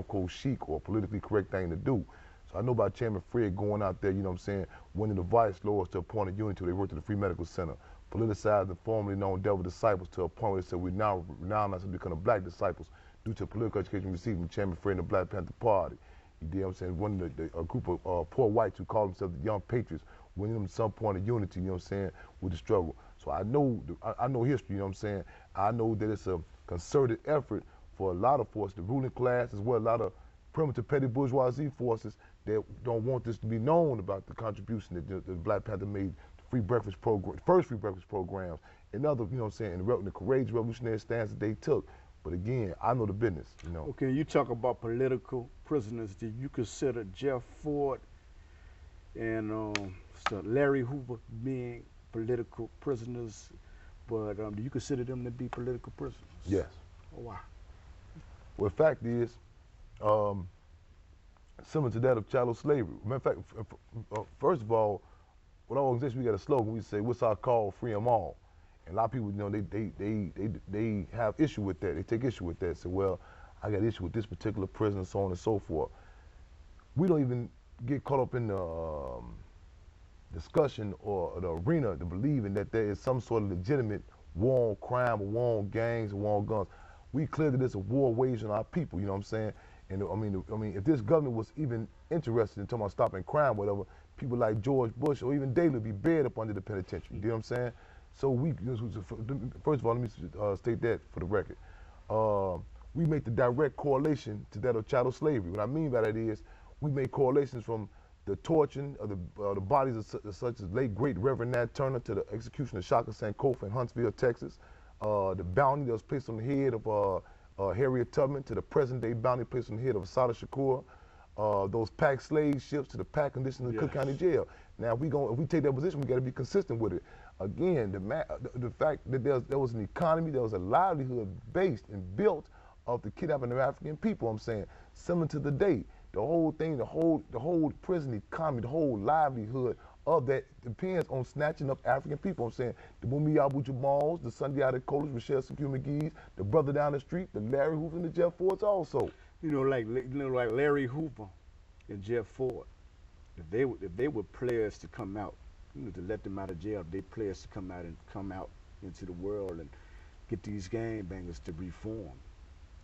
quote chic or politically correct thing to do. So I know about Chairman Fred going out there, winning the vice lords to a point of unity. They worked at the Free Medical Center, politicized the formerly known devil disciples to a point where they said we now not to become the black disciples due to political education received from Chairman Fred and the Black Panther Party. You know what I'm saying? One of a group of poor whites who call themselves the Young Patriots, winning them some point of unity, with the struggle. So I know history, I know that it's a concerted effort for a lot of forces, the ruling class, as well as a lot of primitive petty bourgeoisie forces that don't want this to be known about the contribution that the Black Panther made to free breakfast program, first free breakfast programs, and other, and the courageous revolutionary stance that they took. But again, I know the business, Okay, you talk about political prisoners. Do you consider Jeff Ford and Larry Hoover being political prisoners? But do you consider them to be political prisoners? Yes. Oh, why? Well, the fact is, similar to that of chattel slavery. Matter of fact, first of all, with our organization, we got a slogan. We say, "What's our call? Free them all." And a lot of people, they have issue with that. They take issue with that. Say, "Well, I got issue with this particular prisoner, so on and so forth." We don't even get caught up in the discussion or the arena to believing that there is some sort of legitimate war on crime or war on gangs or war on guns. We clear that it's a war waged on our people, you know what I'm saying? And I mean, if this government was even interested in talking about stopping crime, whatever, people like George Bush or even Daley would be buried up under the penitentiary. You know what I'm saying? So first of all, let me state that for the record. We make the direct correlation to that of chattel slavery. What I mean by that is we make correlations from the torturing of the bodies of such as late great Reverend Nat Turner to the execution of Shaka Sankofa in Huntsville, Texas. The bounty that was placed on the head of Harriet Tubman to the present-day bounty placed on the head of Assata Shakur. Those packed slave ships to the packed conditions of the Cook County Jail. Now, if we take that position, we got to be consistent with it. Again, the fact that there was an economy, there was a livelihood based and built of the kidnapping of African people. I'm saying, similar to the day, the whole thing, the whole prison economy, the whole livelihood of that depends on snatching up African people. I'm saying the Mumi Abu Jamals, the Sunday Adekolas, Rochelle Secure McGee's, the brother down the street, the Larry Hoover and the Jeff Fords also. Like Larry Hoover and Jeff Ford, if they were players to come out, to let them out of jail, if they players to come out into the world and get these gangbangers to reform.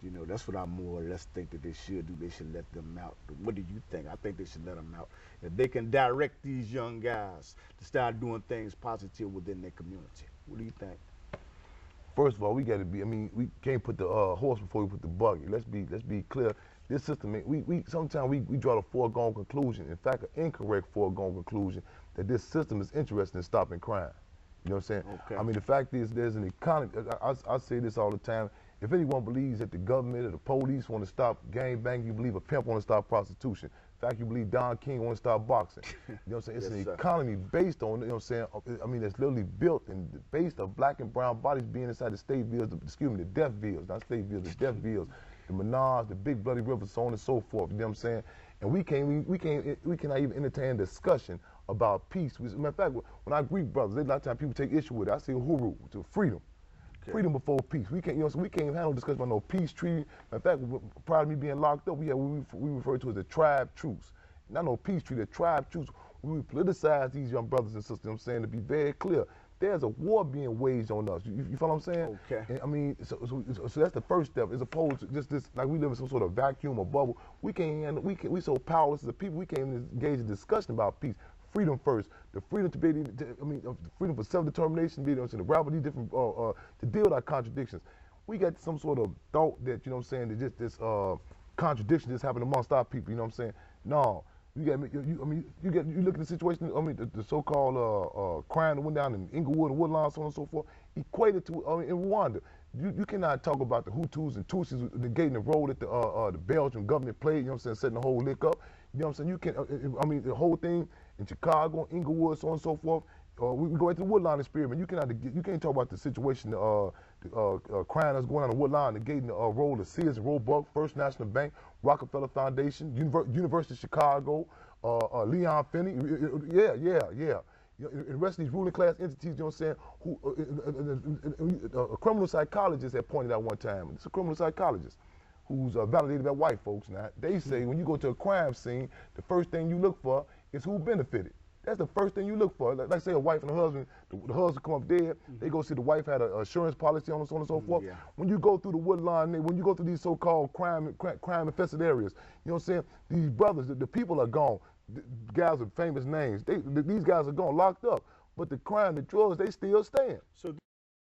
That's what I more or less think that they should do. They should let them out. But what do you think? I think they should let them out. If they can direct these young guys to start doing things positive within their community. What do you think? First of all, we got to be. I mean, we can't put the horse before we put the buggy. Let's be clear. This system, sometimes we draw the foregone conclusion. In fact, an incorrect foregone conclusion that this system is interested in stopping crime. You know what I'm saying? Okay. I mean, the fact is, there's an economy. I say this all the time. If anyone believes that the government or the police want to stop gangbanging, you believe a pimp want to stop prostitution. In fact, you believe Don King want to stop boxing. You know what I'm saying? It's an economy based on, it's literally built and based on black and brown bodies being inside the state villas, the death villas, not state villas, the death villas, the Menage, the big bloody rivers, so on and so forth. You know what I'm saying? And we cannot even entertain discussion about peace. As a matter of fact, when I greet brothers, a lot of times people take issue with it. I say huru, to freedom. Okay. Freedom before peace. We can't, we can't even handle discussion about no peace treaty. In fact, prior to me being locked up, we refer to as a tribe truce. Not no peace treaty, a tribe truce. We politicize these young brothers and sisters. I'm saying, to be very clear, there's a war being waged on us. You follow what I'm saying? Okay. And, I mean, so that's the first step, as opposed to just this, like we live in some sort of vacuum or bubble. We can't handle, we so powerless as a people, we can't even engage in discussion about peace. Freedom first, the freedom to be able to, freedom for self-determination, be able to grapple these different, to deal with our contradictions. We got some sort of thought that, you know what I'm saying, that just this contradiction just happened amongst our people, you know what I'm saying? No, you look at the situation, the so-called crime that went down in Inglewood and Woodlawn, so on and so forth, equated to, in Rwanda. You cannot talk about the Hutus and Tutsis negating the role that the Belgian government played, you know what I'm saying, setting the whole lick up. You know what I'm saying? You can, the whole thing in Chicago, Inglewood, so on and so forth. We go into the Woodlawn experiment. You can't talk about the situation, crime that's going on in Woodlawn, negating the role of Sears and Roebuck, First National Bank, Rockefeller Foundation, University of Chicago, Leon Finney. Yeah. The rest of these ruling class entities, you know what I'm saying, a criminal psychologist had pointed out one time, it's a criminal psychologist, who's validated by white folks now, they say when you go to a crime scene, the first thing you look for is who benefited. That's the first thing you look for. Like say a wife and a husband, the husband come up dead, they go see the wife had an assurance policy on and so on and so forth. Yeah. When you go through the Woodlawn, when you go through these so-called crime infested areas, you know what I'm saying? These brothers, the people are gone. The guys with famous names, these guys are gone, locked up. But the crime, the drugs, they still stand. So